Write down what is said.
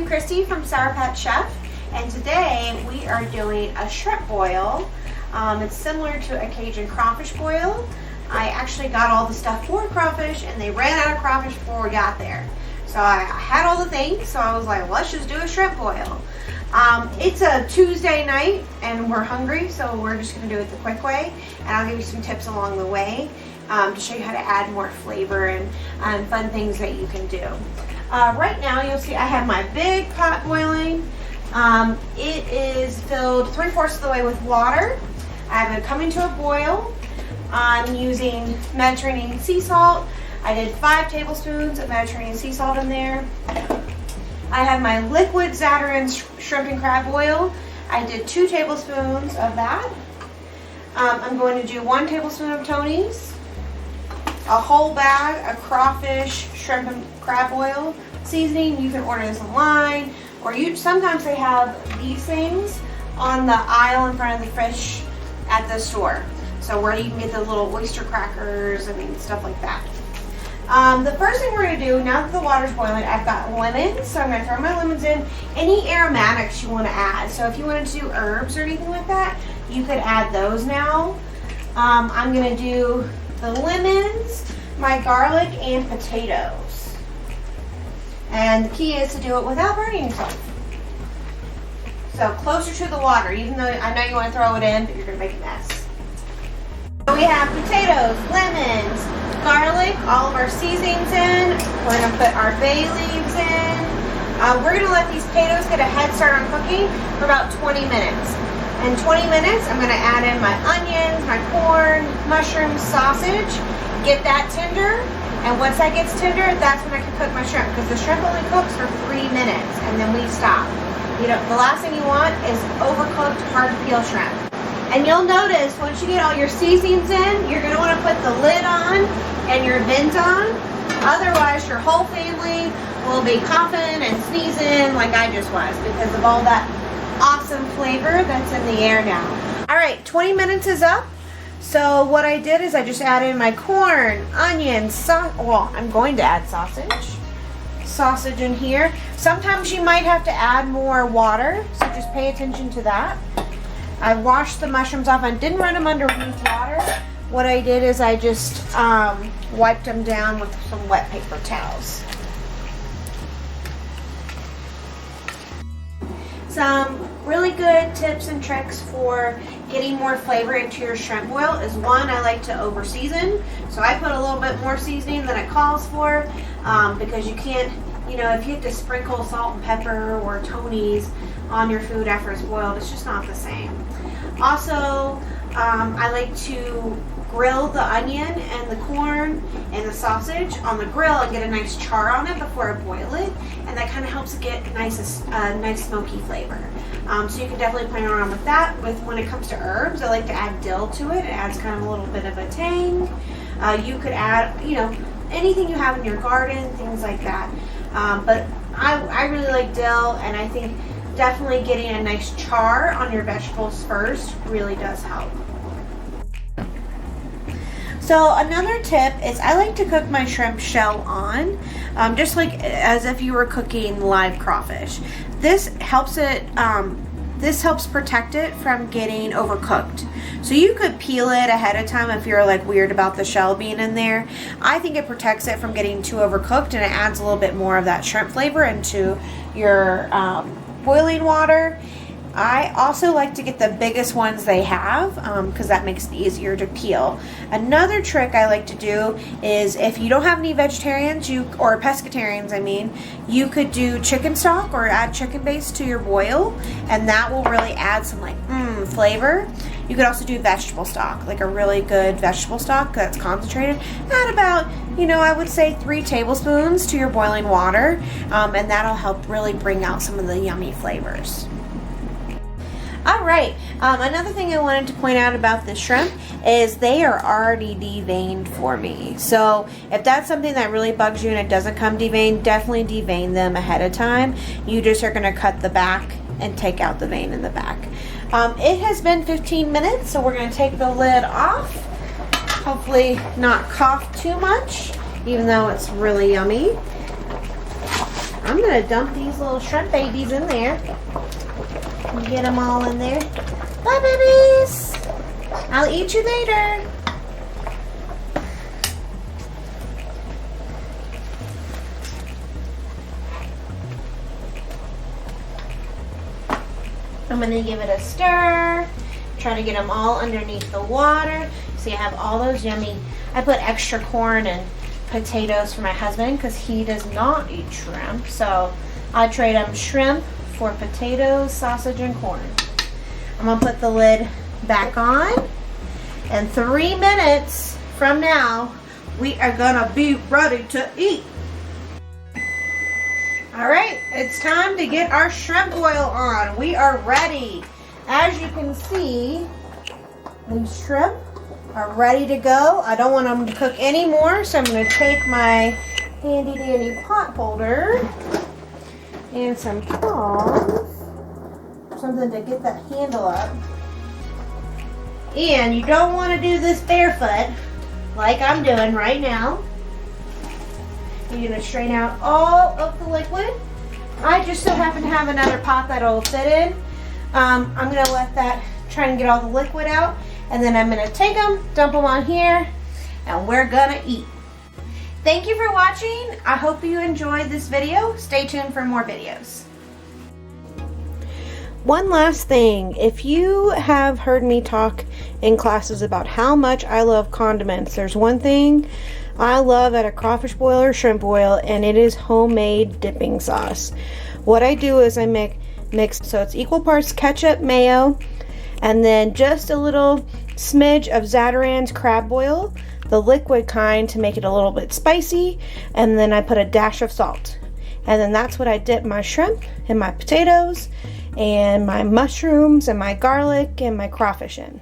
Christy from Sour Patch Chef, and today we are doing a shrimp boil. It's similar to a Cajun crawfish boil. I actually got all the stuff for crawfish and they ran out of crawfish before we got there. So I had all the things, so I was like, let's just do a shrimp boil. It's a Tuesday night and we're hungry, so we're just going to do it the quick way, and I'll give you some tips along the way to show you how to add more flavor and fun things that you can do. Right now you'll see I have my big pot boiling. It is filled 3/4 of the way with water. I have it coming to a boil. I'm using Mediterranean sea salt. I did 5 tablespoons of Mediterranean sea salt in there. I have my liquid Zatarain shrimp and crab oil. I did 2 tablespoons of that. I'm going to do 1 tablespoon of Tony's, a whole bag of crawfish, shrimp and crab oil seasoning. You can order this online, or sometimes they have these things on the aisle in front of the fish at the store. So where you can get the little oyster crackers, stuff like that. The first thing we're going to do, now that the water's boiling, I've got lemons, so I'm going to throw my lemons in. Any aromatics you want to add. So if you wanted to do herbs or anything like that, you could add those now. I'm going to do the lemons, my garlic, and potatoes. And the key is to do it without burning yourself. So closer to the water, even though I know you want to throw it in, but you're going to make a mess. So we have potatoes, lemons, garlic, all of our seasonings in. We're going to put our bay leaves in. We're going to let these potatoes get a head start on cooking for about 20 minutes. In 20 minutes, I'm going to add in my onions, my corn, mushrooms, sausage, get that tender. And once that gets tender, that's when I can cook my shrimp, because the shrimp only cooks for 3 minutes and then we stop. You know, the last thing you want is overcooked, hard to peel shrimp. And you'll notice once you get all your seasonings in, you're going to want to put the lid on and your bins on. Otherwise, your whole family will be coughing and sneezing like I just was because of all that awesome flavor that's in the air now. All right, 20 minutes is up. So what I did is I just added my corn, onions, I'm going to add sausage in here. Sometimes you might have to add more water, so just pay attention to that. I washed the mushrooms off and didn't run them underneath water. What I did is I just wiped them down with some wet paper towels. Some really good tips and tricks for getting more flavor into your shrimp boil is, one, I like to over season. So I put a little bit more seasoning than it calls for because you can't, if you have to sprinkle salt and pepper or Tony's on your food after it's boiled, it's just not the same. Also, I like to grill the onion and the corn and the sausage on the grill and get a nice char on it before I boil it, and that kind of helps it get nice smoky flavor. So you can definitely play around with that. When it comes to herbs, I like to add dill to it. It adds kind of a little bit of a tang. You could add, anything you have in your garden, things like that. But I really like dill, and I think definitely getting a nice char on your vegetables first really does help. So another tip is I like to cook my shrimp shell on, just like as if you were cooking live crawfish. This helps protect it from getting overcooked. So you could peel it ahead of time if you're like weird about the shell being in there. I think it protects it from getting too overcooked, and it adds a little bit more of that shrimp flavor into your boiling water. I also like to get the biggest ones they have because that makes it easier to peel. Another trick I like to do is, if you don't have any vegetarians or pescatarians, you could do chicken stock or add chicken base to your boil, and that will really add some flavor. You could also do vegetable stock, like a really good vegetable stock that's concentrated. Add about, I would say 3 tablespoons to your boiling water, and that'll help really bring out some of the yummy flavors. All right, another thing I wanted to point out about the shrimp is they are already deveined for me. So if that's something that really bugs you and it doesn't come deveined, definitely devein them ahead of time. You just are gonna cut the back and take out the vein in the back. It has been 15 minutes, so we're gonna take the lid off. Hopefully not cough too much, even though it's really yummy. I'm gonna dump these little shrimp babies in there. Get them all in there. Bye, babies. I'll eat you later. I'm gonna give it a stir. Try to get them all underneath the water. See, I have all those yummy. I put extra corn and potatoes for my husband because he does not eat shrimp. So I trade him shrimp for potatoes, sausage, and corn. I'm gonna put the lid back on, and 3 minutes from now, we are gonna be ready to eat. All right, it's time to get our shrimp boil on. We are ready. As you can see, these shrimp are ready to go. I don't want them to cook anymore, so I'm gonna take my handy dandy pot holder and some tongs, something to get that handle up. And you don't want to do this barefoot like I'm doing right now. You're going to strain out all of the liquid. I just so happen to have another pot that'll fit in. I'm going to let that try and get all the liquid out, and then I'm going to take them, dump them on here, and we're going to eat. Thank you for watching. I hope you enjoyed this video. Stay tuned for more videos. One last thing, if you have heard me talk in classes about how much I love condiments, there's one thing I love at a crawfish boil or shrimp boil, and it is homemade dipping sauce. What I do is I mix so it's equal parts ketchup, mayo, and then just a little smidge of Zatarain's crab boil, the liquid kind, to make it a little bit spicy, and then I put a dash of salt. And then that's what I dip my shrimp and my potatoes and my mushrooms and my garlic and my crawfish in.